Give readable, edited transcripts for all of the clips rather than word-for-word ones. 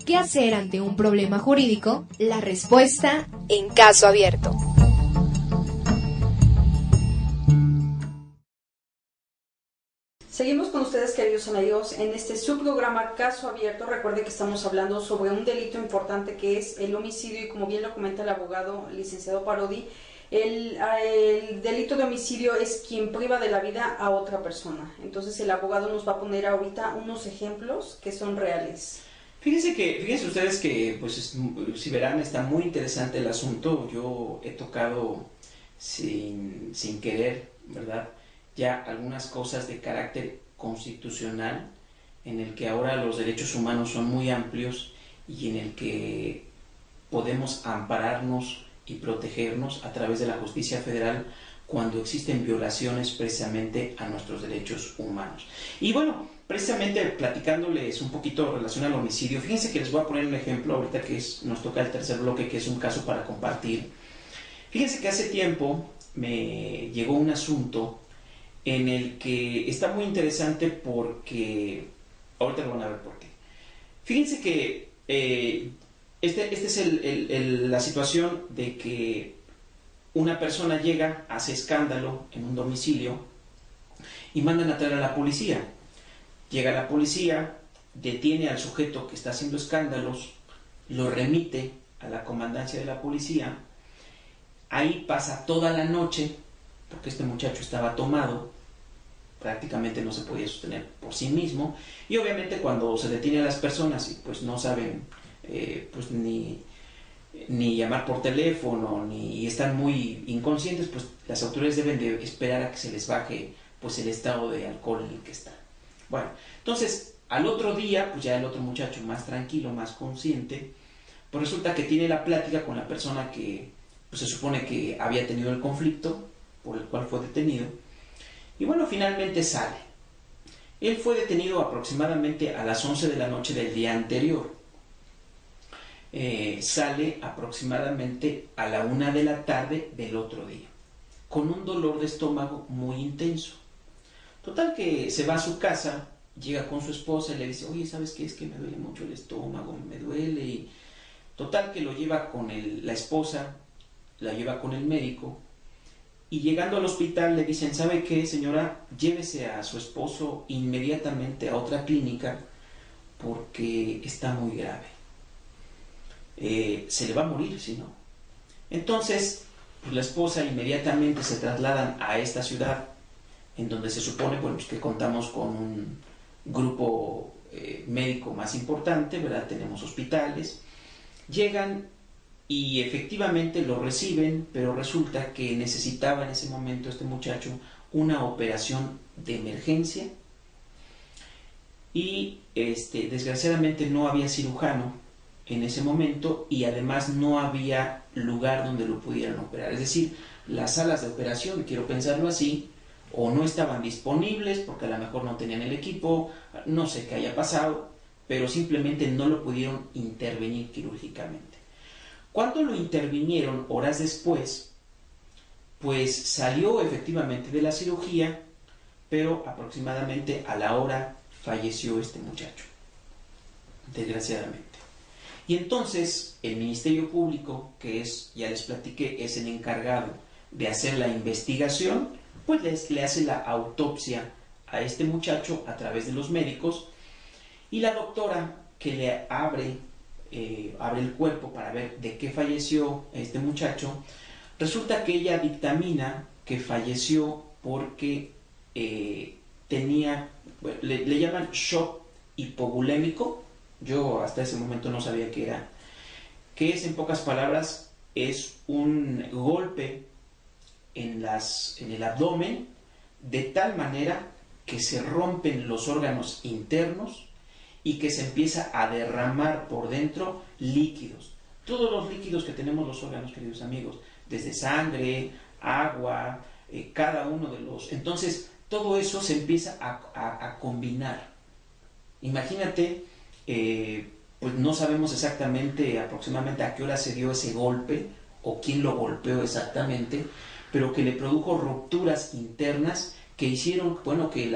¿Qué hacer ante un problema jurídico? La respuesta en Caso Abierto. Seguimos con ustedes, queridos amigos, en este subprograma Caso Abierto. Recuerden que estamos hablando sobre un delito importante que es el homicidio y, como bien lo comenta el abogado licenciado Parodi, el delito de homicidio es quien priva de la vida a otra persona. Entonces el abogado nos va a poner ahorita unos ejemplos que son reales. Fíjense ustedes que, pues, si verán, está muy interesante el asunto. Yo he tocado sin querer, ¿verdad?, ya algunas cosas de carácter constitucional, en el que ahora los derechos humanos son muy amplios y en el que podemos ampararnos y protegernos a través de la justicia federal cuando existen violaciones precisamente a nuestros derechos humanos. Y bueno, precisamente platicándoles un poquito en relación al homicidio, fíjense que les voy a poner un ejemplo ahorita que nos toca el tercer bloque, que es un caso para compartir. Fíjense que hace tiempo me llegó un asunto en el que está muy interesante porque ahorita lo van a ver por qué. Fíjense que este es la situación de que una persona llega, hace escándalo en un domicilio y mandan a traer a la policía. Llega la policía, detiene al sujeto que está haciendo escándalos, lo remite a la comandancia de la policía. Ahí pasa toda la noche, porque este muchacho estaba tomado, prácticamente no se podía sostener por sí mismo, y obviamente cuando se detiene a las personas y pues no saben pues ni llamar por teléfono y están muy inconscientes, pues las autoridades deben de esperar a que se les baje pues el estado de alcohol en el que están. Bueno, entonces al otro día, pues ya el otro muchacho más tranquilo, más consciente, pues resulta que tiene la plática con la persona que pues se supone que había tenido el conflicto por el cual fue detenido. Y bueno, finalmente sale. Él fue detenido aproximadamente a las 11 de la noche del día anterior. Sale aproximadamente a la 1 de la tarde del otro día, con un dolor de estómago muy intenso. Total que se va a su casa, llega con su esposa y le dice, oye, ¿sabes qué? Es que me duele mucho el estómago, me duele. Y total que lo lleva con la esposa, la lleva con el médico. Y llegando al hospital le dicen, ¿sabe qué, señora? Llévese a su esposo inmediatamente a otra clínica porque está muy grave. Se le va a morir, si no. Entonces, pues la esposa inmediatamente se trasladan a esta ciudad, en donde se supone, bueno, pues que contamos con un grupo médico más importante, ¿verdad? Tenemos hospitales. Llegan y efectivamente lo reciben, pero resulta que necesitaba en ese momento este muchacho una operación de emergencia y desgraciadamente no había cirujano en ese momento y además no había lugar donde lo pudieran operar. Es decir, las salas de operación, quiero pensarlo así, o no estaban disponibles porque a lo mejor no tenían el equipo, no sé qué haya pasado, pero simplemente no lo pudieron intervenir quirúrgicamente. Cuando lo intervinieron horas después, pues salió efectivamente de la cirugía, pero aproximadamente a la hora falleció este muchacho, desgraciadamente. Y entonces el Ministerio Público, que es, ya les platiqué, es el encargado de hacer la investigación, pues le hace la autopsia a este muchacho a través de los médicos, y la doctora que le abre el cuerpo para ver de qué falleció este muchacho, resulta que ella dictamina que falleció porque tenía, bueno, le llaman shock hipovolémico. Yo hasta ese momento no sabía qué era. Que es, en pocas palabras, es un golpe en el abdomen de tal manera que se rompen los órganos internos y que se empieza a derramar por dentro líquidos. Todos los líquidos que tenemos los órganos, queridos amigos, desde sangre, agua, cada uno de los... Entonces, todo eso se empieza a combinar. Imagínate, pues no sabemos exactamente, aproximadamente a qué hora se dio ese golpe, o quién lo golpeó exactamente, pero que le produjo rupturas internas que hicieron, bueno, que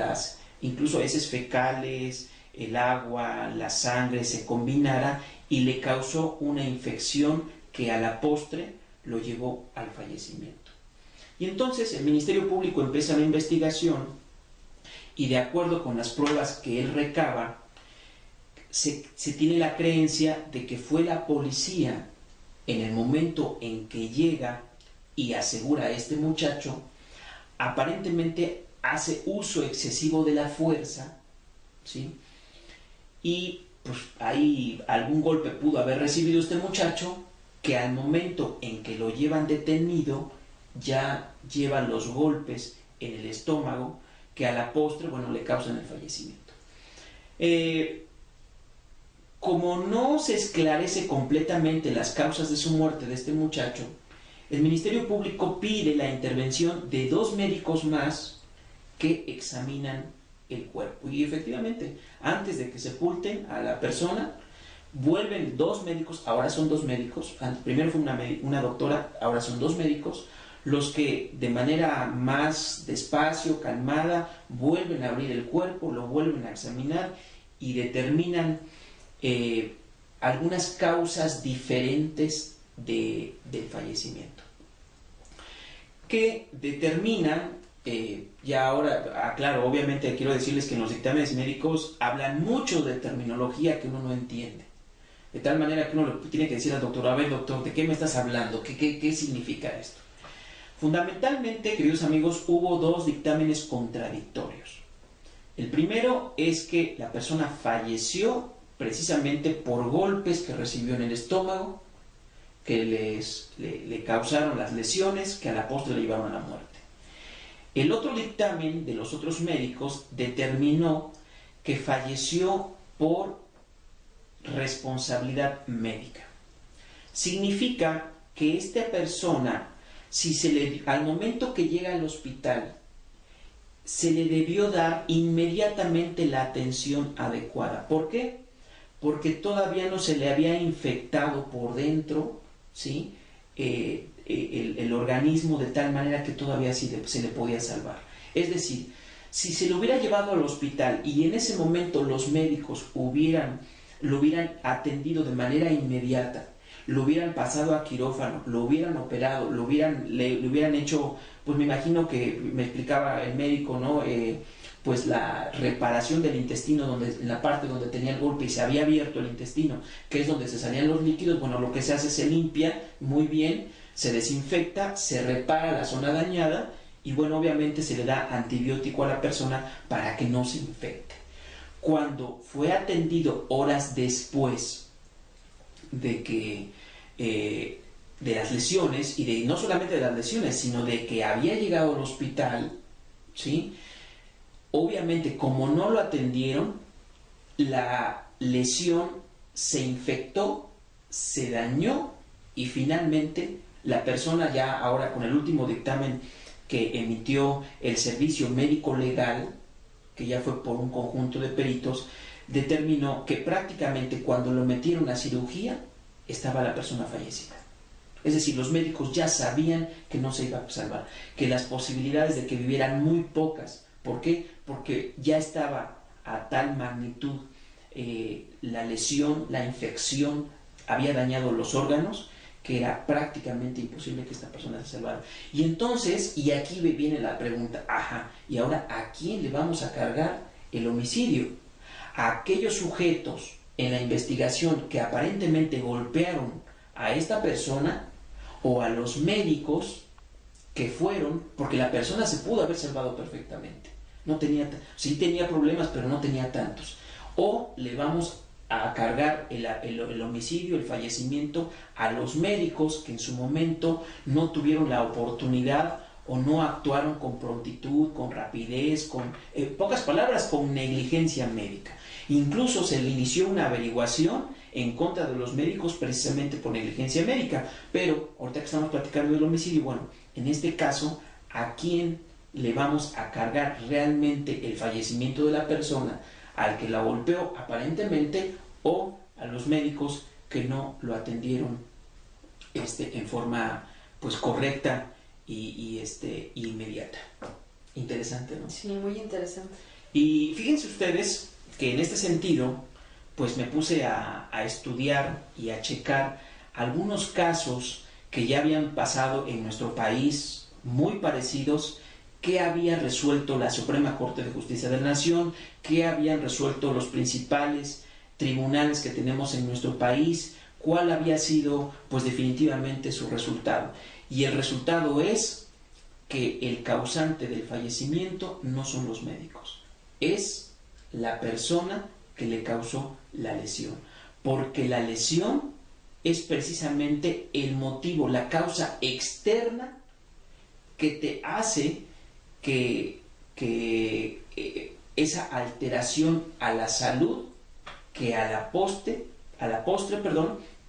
incluso heces fecales, el agua, la sangre se combinara y le causó una infección que a la postre lo llevó al fallecimiento. Y entonces el Ministerio Público empieza la investigación y, de acuerdo con las pruebas que él recaba, se tiene la creencia de que fue la policía, en el momento en que llega y asegura a este muchacho, aparentemente hace uso excesivo de la fuerza, ¿sí? Y pues ahí algún golpe pudo haber recibido este muchacho, que al momento en que lo llevan detenido ya lleva los golpes en el estómago que a la postre, bueno, le causan el fallecimiento. Como no se esclarece completamente las causas de su muerte de este muchacho, el Ministerio Público pide la intervención de 2 médicos más que examinan el cuerpo. Y efectivamente, antes de que sepulten a la persona, vuelven 2 médicos, ahora son 2 médicos, primero fue una doctora, ahora son 2 médicos, los que de manera más despacio, calmada, vuelven a abrir el cuerpo, lo vuelven a examinar y determinan algunas causas diferentes del fallecimiento, que determinan, ya ahora, aclaro, obviamente quiero decirles que en los dictámenes médicos hablan mucho de terminología que uno no entiende, de tal manera que uno le tiene que decir al doctor: a ver, doctor, ¿de qué me estás hablando? ¿Qué significa esto? Fundamentalmente, queridos amigos, hubo 2 dictámenes contradictorios. El primero es que la persona falleció precisamente por golpes que recibió en el estómago, que le causaron las lesiones que a la postre le llevaron a la muerte. El otro dictamen de los otros médicos determinó que falleció por responsabilidad médica. Significa que esta persona, al momento que llega al hospital, se le debió dar inmediatamente la atención adecuada. ¿Por qué? Porque todavía no se le había infectado por dentro, ¿sí? El organismo, de tal manera que todavía se le podía salvar. Es decir, si se lo hubiera llevado al hospital y en ese momento los médicos lo hubieran atendido de manera inmediata, lo hubieran pasado a quirófano, lo hubieran operado, le hubieran hecho, pues me imagino que me explicaba el médico, ¿no? Pues la reparación del intestino, en la parte donde tenía el golpe y se había abierto el intestino, que es donde se salían los líquidos. Bueno, lo que se hace, se limpia muy bien, se desinfecta, se repara la zona dañada y, bueno, obviamente se le da antibiótico a la persona para que no se infecte. Cuando fue atendido horas después de las lesiones, y no solamente de las lesiones, sino de que había llegado al hospital, ¿sí? Obviamente, como no lo atendieron, la lesión se infectó, se dañó y finalmente la persona, ya ahora con el último dictamen que emitió el Servicio Médico Legal, que ya fue por un conjunto de peritos, determinó que prácticamente cuando lo metieron a cirugía estaba la persona fallecida. Es decir, los médicos ya sabían que no se iba a salvar, que las posibilidades de que vivieran muy pocas. ¿Por qué? Porque ya estaba a tal magnitud la lesión, la infección, había dañado los órganos, que era prácticamente imposible que esta persona se salvara. Y entonces, y aquí viene la pregunta, ¿y ahora a quién le vamos a cargar el homicidio? ¿A aquellos sujetos en la investigación que aparentemente golpearon a esta persona, o a los médicos que fueron, porque la persona se pudo haber salvado perfectamente, sí tenía problemas, pero no tenía tantos? ¿O le vamos a cargar el homicidio, el fallecimiento, a los médicos que en su momento no tuvieron la oportunidad o no actuaron con prontitud, con rapidez, pocas palabras, con negligencia médica? Incluso se le inició una averiguación en contra de los médicos precisamente por negligencia médica. Pero ahorita que estamos platicando del homicidio, bueno, en este caso, ¿a quién le vamos a cargar realmente el fallecimiento de la persona? ¿Al que la golpeó aparentemente, o a los médicos que no lo atendieron en forma pues correcta y inmediata? Interesante, ¿no? Sí, muy interesante. Y fíjense ustedes que en este sentido, pues me puse a estudiar y a checar algunos casos que ya habían pasado en nuestro país, muy parecidos, qué había resuelto la Suprema Corte de Justicia de la Nación, qué habían resuelto los principales tribunales que tenemos en nuestro país, cuál había sido, pues definitivamente su resultado. Y el resultado es que el causante del fallecimiento no son los médicos, es la persona que le causó la lesión, porque la lesión es precisamente el motivo, la causa externa que te hace que esa alteración a la salud que a la postre,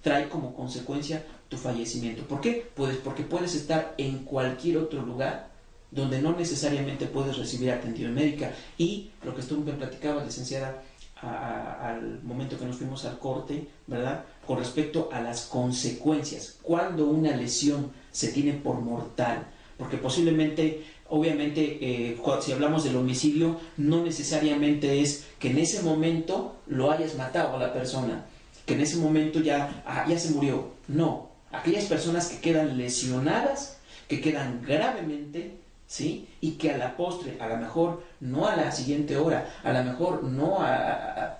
trae como consecuencia tu fallecimiento. ¿Por qué? Pues porque puedes estar en cualquier otro lugar donde no necesariamente puedes recibir atención médica. Y lo que tú me platicabas, licenciada, al momento que nos fuimos al corte, ¿verdad? Con respecto a las consecuencias, cuando una lesión se tiene por mortal, porque posiblemente, obviamente, si hablamos del homicidio, no necesariamente es que en ese momento lo hayas matado a la persona, que en ese momento ya se murió. No, aquellas personas que quedan lesionadas, que quedan gravemente, ¿sí? Y que a la postre, a lo mejor no a la siguiente hora, a lo mejor no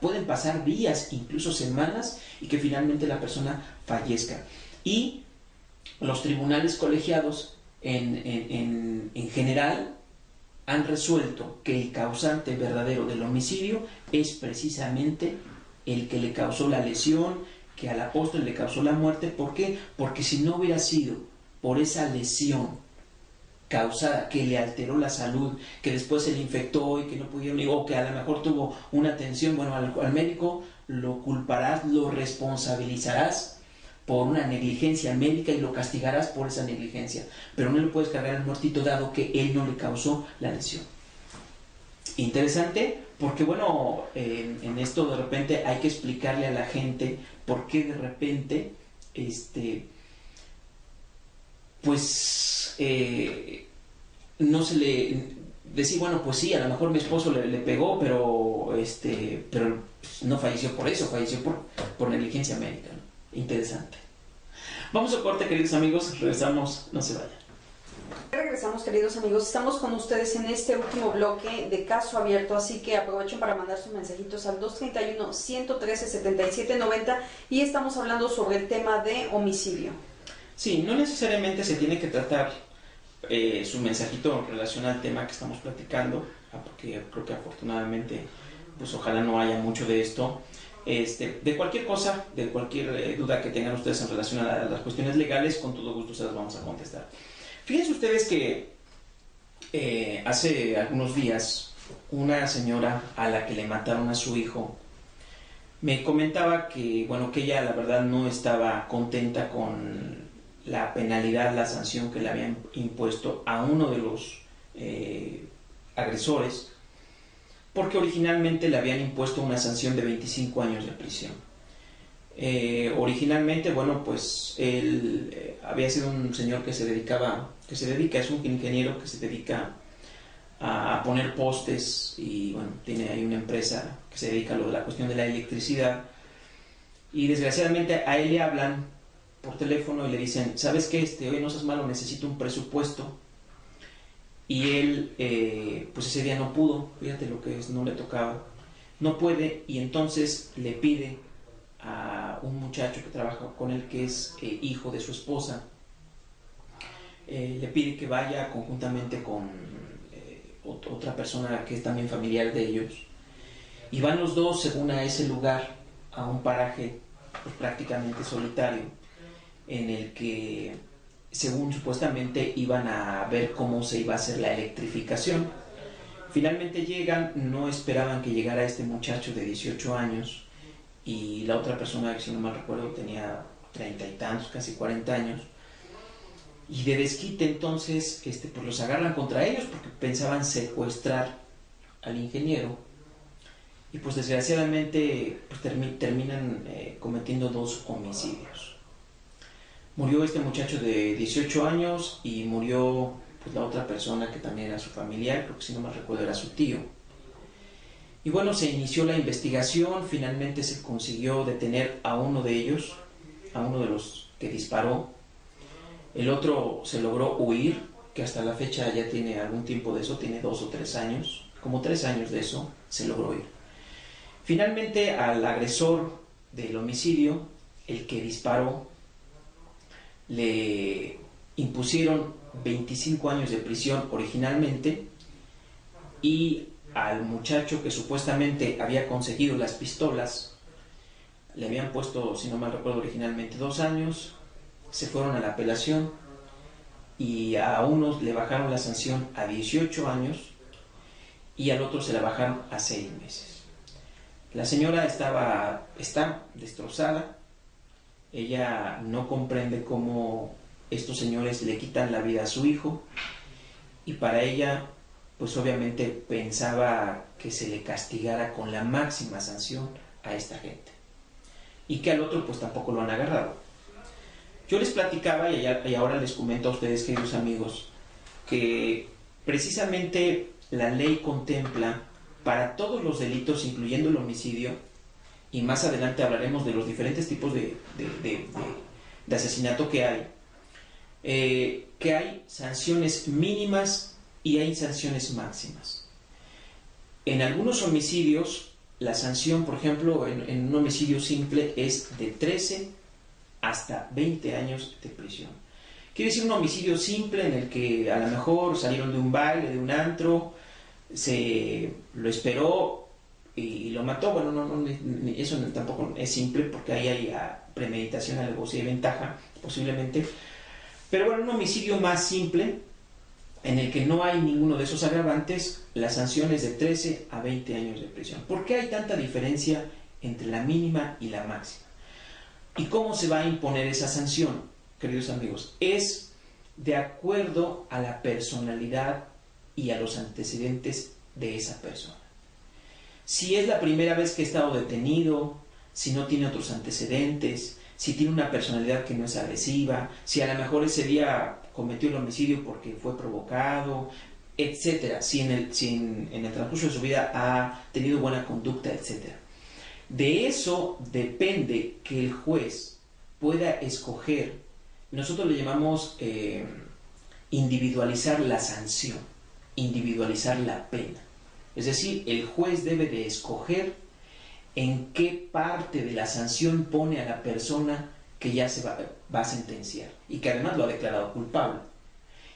pueden pasar días, incluso semanas, y que finalmente la persona fallezca. Y los tribunales colegiados en general han resuelto que el causante verdadero del homicidio es precisamente el que le causó la lesión, que a la postre le causó la muerte. ¿Por qué? Porque si no hubiera sido por esa lesión causada, que le alteró la salud, que después se le infectó y que no pudieron, o que a lo mejor tuvo una atención, bueno, al médico lo culparás, lo responsabilizarás por una negligencia médica y lo castigarás por esa negligencia, pero no le puedes cargar al muertito dado que él no le causó la lesión. Interesante, porque bueno, en esto de repente hay que explicarle a la gente por qué de repente no se le decir, bueno, pues sí, a lo mejor mi esposo le pegó, pero no falleció por eso, falleció por negligencia médica, ¿no? Interesante. Vamos a corte, queridos amigos, regresamos, no se vayan. Regresamos, queridos amigos, estamos con ustedes en este último bloque de Caso Abierto, así que aprovechen para mandar sus mensajitos al 231-113-7790 y estamos hablando sobre el tema de homicidio. Sí, no necesariamente se tiene que tratar su mensajito en relación al tema que estamos platicando, porque creo que afortunadamente, pues ojalá no haya mucho de esto. De cualquier cosa, de cualquier duda que tengan ustedes en relación a las cuestiones legales, con todo gusto se las vamos a contestar. Fíjense ustedes que hace algunos días una señora a la que le mataron a su hijo me comentaba que, bueno, que ella la verdad no estaba contenta con la penalidad, la sanción que le habían impuesto a uno de los agresores, porque originalmente le habían impuesto una sanción de 25 años de prisión. Originalmente, bueno, pues él había sido un señor que es un ingeniero que se dedica a poner postes y, bueno, tiene ahí una empresa que se dedica a lo de la cuestión de la electricidad, y desgraciadamente a él le hablan por teléfono y le dicen, ¿sabes qué? Hoy no seas malo, necesito un presupuesto. Y él, pues ese día no pudo, fíjate lo que es, no le tocaba, no puede, y entonces le pide a un muchacho que trabaja con él, que es hijo de su esposa, le pide que vaya conjuntamente con otra persona que es también familiar de ellos, y van los dos según a ese lugar, a un paraje pues, prácticamente solitario, en el que según supuestamente iban a ver cómo se iba a hacer la electrificación. Finalmente llegan, no esperaban que llegara este muchacho de 18 años y la otra persona, que si no mal recuerdo tenía 30 y tantos, casi 40 años, y de desquite entonces pues los agarran contra ellos porque pensaban secuestrar al ingeniero, y pues desgraciadamente pues terminan cometiendo 2 homicidios. Murió este muchacho de 18 años y murió pues la otra persona que también era su familiar, creo que si no me recuerdo era su tío. Y bueno, se inició la investigación, finalmente se consiguió detener a uno de ellos, a uno de los que disparó. El otro se logró huir, que hasta la fecha ya tiene algún tiempo de eso, tiene 2 o 3 años, como 3 años de eso, se logró ir. Finalmente al agresor del homicidio, el que disparó, le impusieron 25 años de prisión originalmente, y al muchacho que supuestamente había conseguido las pistolas le habían puesto, si no mal recuerdo, originalmente 2 años. Se fueron a la apelación y a unos le bajaron la sanción a 18 años y al otro se la bajaron a 6 meses. La señora está destrozada. Ella no comprende cómo estos señores le quitan la vida a su hijo, y para ella, pues obviamente pensaba que se le castigara con la máxima sanción a esta gente, y que al otro pues tampoco lo han agarrado. Yo les platicaba y ahora les comento a ustedes, queridos amigos, que precisamente la ley contempla para todos los delitos, incluyendo el homicidio, y más adelante hablaremos de los diferentes tipos de asesinato que hay sanciones mínimas y hay sanciones máximas. En algunos homicidios, la sanción, por ejemplo, en un homicidio simple es de 13 hasta 20 años de prisión. Quiere decir un homicidio simple en el que a lo mejor salieron de un baile, de un antro, se lo esperó y lo mató. Bueno, eso tampoco es simple, porque ahí hay premeditación, alevosía y ventaja, posiblemente. Pero bueno, un homicidio más simple, en el que no hay ninguno de esos agravantes, la sanción es de 13 a 20 años de prisión. ¿Por qué hay tanta diferencia entre la mínima y la máxima? ¿Y cómo se va a imponer esa sanción, queridos amigos? Es de acuerdo a la personalidad y a los antecedentes de esa persona. Si es la primera vez que ha estado detenido, si no tiene otros antecedentes, si tiene una personalidad que no es agresiva, si a lo mejor ese día cometió el homicidio porque fue provocado, etcétera, si en el transcurso de su vida ha tenido buena conducta, etcétera. De eso depende que el juez pueda escoger. Nosotros le llamamos individualizar la sanción, individualizar la pena. Es decir, el juez debe de escoger en qué parte de la sanción pone a la persona que ya se va a sentenciar y que además lo ha declarado culpable.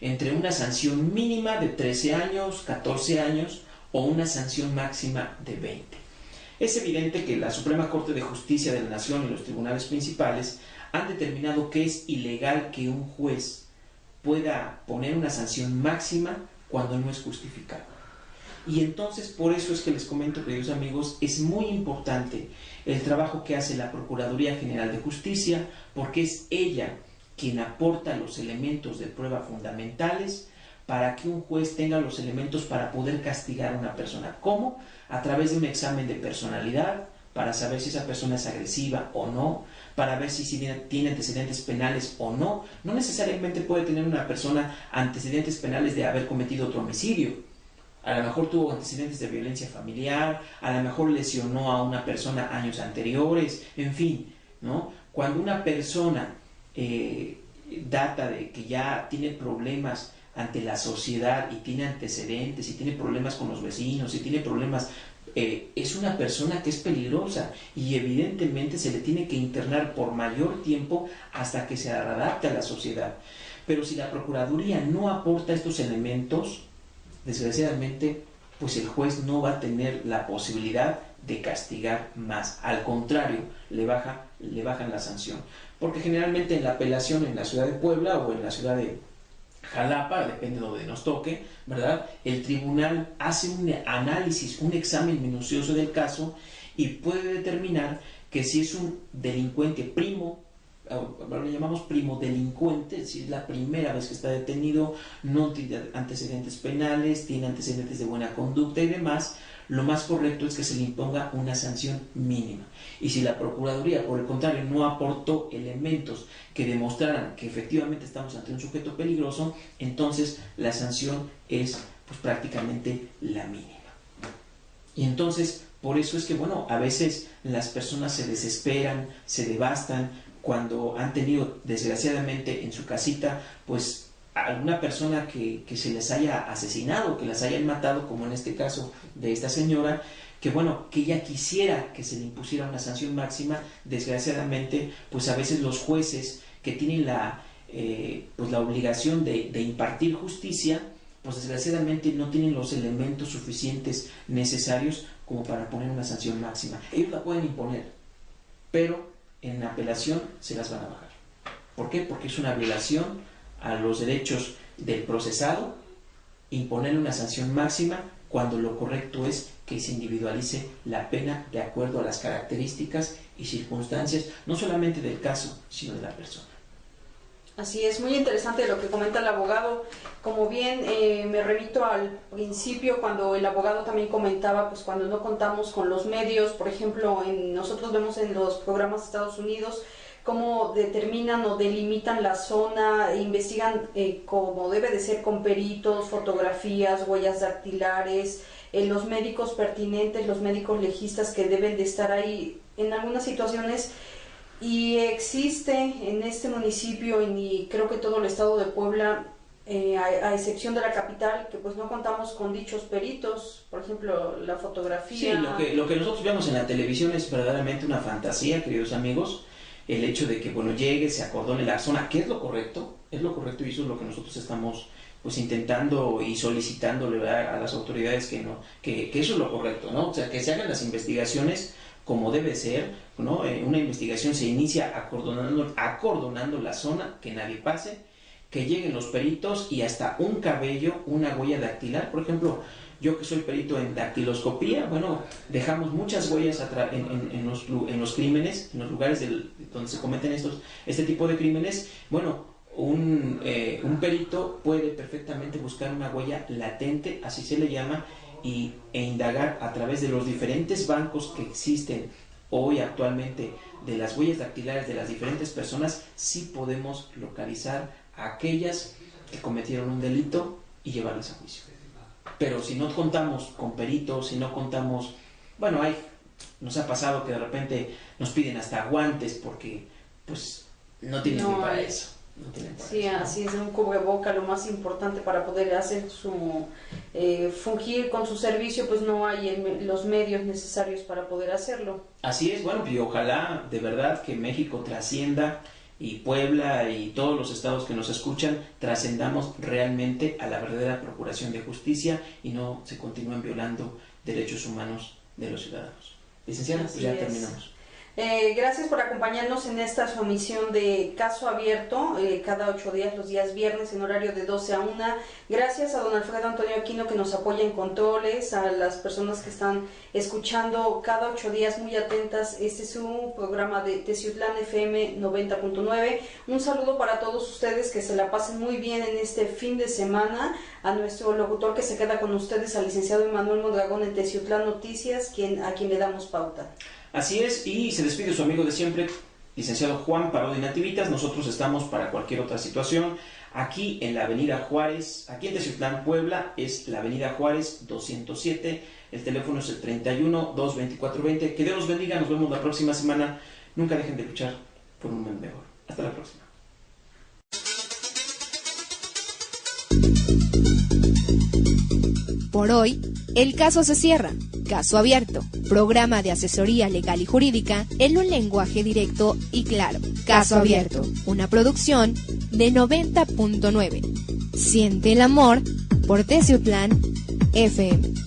Entre una sanción mínima de 13 años, 14 años o una sanción máxima de 20. Es evidente que la Suprema Corte de Justicia de la Nación y los tribunales principales han determinado que es ilegal que un juez pueda poner una sanción máxima cuando no es justificado. Y entonces, por eso es que les comento, queridos amigos, es muy importante el trabajo que hace la Procuraduría General de Justicia, porque es ella quien aporta los elementos de prueba fundamentales para que un juez tenga los elementos para poder castigar a una persona. ¿Cómo? A través de un examen de personalidad, para saber si esa persona es agresiva o no, para ver si tiene antecedentes penales o no. No necesariamente puede tener una persona antecedentes penales de haber cometido otro homicidio. A lo mejor tuvo antecedentes de violencia familiar, a lo mejor lesionó a una persona años anteriores, en fin, ¿no? Cuando una persona data de que ya tiene problemas ante la sociedad y tiene antecedentes y tiene problemas con los vecinos y tiene problemas, es una persona que es peligrosa y evidentemente se le tiene que internar por mayor tiempo hasta que se adapte a la sociedad. Pero si la Procuraduría no aporta estos elementos, desgraciadamente, pues el juez no va a tener la posibilidad de castigar más. Al contrario, le bajan la sanción. Porque generalmente en la apelación en la ciudad de Puebla o en la ciudad de Jalapa, depende de donde nos toque, ¿verdad? El tribunal hace un análisis, un examen minucioso del caso y puede determinar que si es un delincuente primo, lo llamamos primo delincuente, es decir, la primera vez que está detenido, no tiene antecedentes penales, tiene antecedentes de buena conducta y demás, lo más correcto es que se le imponga una sanción mínima. Y si la Procuraduría, por el contrario, no aportó elementos que demostraran que efectivamente estamos ante un sujeto peligroso, entonces la sanción es pues prácticamente la mínima. Y entonces, por eso es que, bueno, a veces las personas se desesperan, se devastan cuando han tenido, desgraciadamente, en su casita, pues, alguna persona que se les haya asesinado, que las hayan matado, como en este caso de esta señora, que bueno, que ella quisiera que se le impusiera una sanción máxima. Desgraciadamente, pues a veces los jueces que tienen pues la obligación de impartir justicia, pues desgraciadamente no tienen los elementos suficientes necesarios como para poner una sanción máxima. Ellos la pueden imponer, pero en apelación se las van a bajar. ¿Por qué? Porque es una violación a los derechos del procesado imponerle una sanción máxima, cuando lo correcto es que se individualice la pena de acuerdo a las características y circunstancias, no solamente del caso, sino de la persona. Así es, muy interesante lo que comenta el abogado. Como bien me remito al principio, cuando el abogado también comentaba, pues cuando no contamos con los medios, por ejemplo, nosotros vemos en los programas de Estados Unidos cómo determinan o delimitan la zona, investigan como debe de ser, con peritos, fotografías, huellas dactilares, los médicos pertinentes, los médicos legistas que deben de estar ahí en algunas situaciones. Y existe en este municipio y creo que todo el estado de Puebla, a excepción de la capital, que pues no contamos con dichos peritos, por ejemplo, la fotografía. Sí, lo que nosotros vemos en la televisión es verdaderamente una fantasía, queridos amigos. El hecho de que, bueno, llegue, se acordone la zona, que es lo correcto y eso es lo que nosotros estamos pues intentando y solicitándole, ¿verdad?, a las autoridades que eso es lo correcto, ¿no? O sea, que se hagan las investigaciones como debe ser, ¿no? Una investigación se inicia acordonando la zona, que nadie pase, que lleguen los peritos y hasta un cabello, una huella dactilar. Por ejemplo, yo que soy perito en dactiloscopía, bueno, dejamos muchas huellas en los crímenes, en los lugares donde se cometen este tipo de crímenes. Bueno, un perito puede perfectamente buscar una huella latente, así se le llama, e indagar a través de los diferentes bancos que existen hoy actualmente de las huellas dactilares de las diferentes personas. Sí podemos localizar a aquellas que cometieron un delito y llevarlas a juicio. Pero si no contamos con peritos, si no contamos, bueno, nos ha pasado que de repente nos piden hasta guantes porque pues no tienen ni para eso. Sí, así es, un cubreboca, lo más importante para poder hacer fungir con su servicio, pues no hay los medios necesarios para poder hacerlo. Así es, bueno, y ojalá de verdad que México trascienda, y Puebla y todos los estados que nos escuchan, trascendamos realmente a la verdadera procuración de justicia y no se continúen violando derechos humanos de los ciudadanos. Licenciada, pues ya terminamos. Gracias por acompañarnos en esta su emisión de Caso Abierto, cada 8 días, los días viernes, en horario de 12 a 1. Gracias a don Alfredo Antonio Aquino, que nos apoya en controles, a las personas que están escuchando cada 8 días muy atentas. Este es un programa de Teciutlán FM 90.9. Un saludo para todos ustedes, que se la pasen muy bien en este fin de semana. A nuestro locutor que se queda con ustedes, al licenciado Emanuel Mondragón en Teciutlán Noticias, a quien le damos pauta. Así es, y se despide su amigo de siempre, licenciado Juan Parodi Nativitas. Nosotros estamos para cualquier otra situación aquí en la avenida Juárez, aquí en Teciutlán, Puebla, es la avenida Juárez 207, el teléfono es el 31-224-20. Que Dios los bendiga, nos vemos la próxima semana. Nunca dejen de luchar por un mundo mejor. Hasta la próxima. Por hoy, el caso se cierra. Caso Abierto, programa de asesoría legal y jurídica en un lenguaje directo y claro. Caso Abierto, una producción de 90.9. Siente el amor por Teciutlán FM.